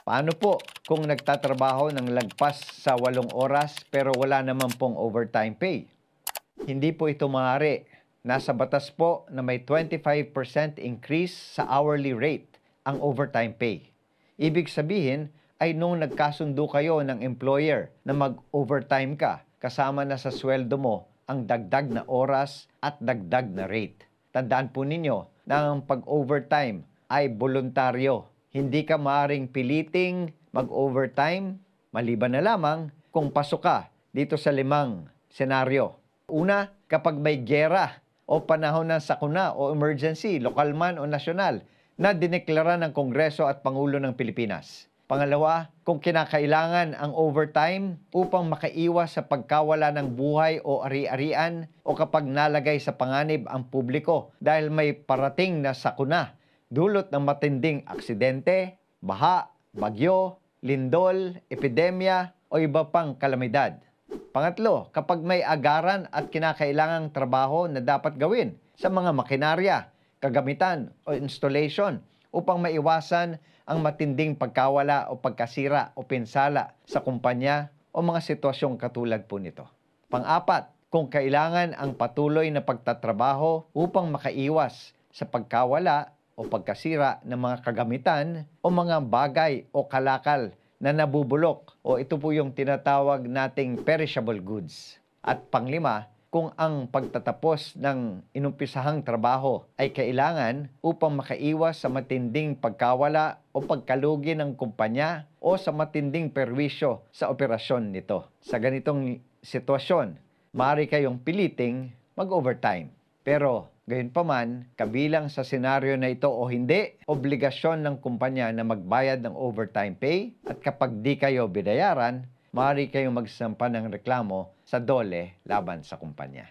Paano po kung nagtatrabaho ng lagpas sa 8 oras pero wala naman pong overtime pay? Hindi po ito maaari. Nasa batas po na may 25% increase sa hourly rate ang overtime pay. Ibig sabihin ay nung nagkasundo kayo ng employer na mag-overtime ka, kasama na sa sweldo mo ang dagdag na oras at dagdag na rate. Tandaan po ninyo na ang pag-overtime ay voluntaryo. Hindi ka maaaring piliting mag-overtime maliban na lamang kung pasok ka dito sa 5 senaryo. Una, kapag may giyera o panahon ng sakuna o emergency, lokal man o nasyonal, na dineklara ng Kongreso at Pangulo ng Pilipinas. Pangalawa, kung kinakailangan ang overtime upang makaiwas sa pagkawala ng buhay o ari-arian o kapag nalagay sa panganib ang publiko dahil may parating na sakuna, dulot ng matinding aksidente, baha, bagyo, lindol, epidemya o iba pang kalamidad. Pangatlo, kapag may agaran at kinakailangang trabaho na dapat gawin sa mga makinarya, kagamitan o installation upang maiwasan ang matinding pagkawala o pagkasira o pinsala sa kumpanya o mga sitwasyong katulad po nito. Pang-apat, kung kailangan ang patuloy na pagtatrabaho upang makaiwas sa pagkawala o pagkasira ng mga kagamitan o mga bagay o kalakal na nabubulok o ito po yung tinatawag nating perishable goods. At panglima, kung ang pagtatapos ng inumpisahang trabaho ay kailangan upang makaiwas sa matinding pagkawala o pagkalugi ng kumpanya o sa matinding perwisyo sa operasyon nito. Sa ganitong sitwasyon, maaari kayong piliting mag-overtime. Pero gayunpaman, kabilang sa senaryo na ito o hindi, obligasyon ng kumpanya na magbayad ng overtime pay at kapag di kayo binayaran, maaari kayong magsampa ng reklamo sa DOLE laban sa kumpanya.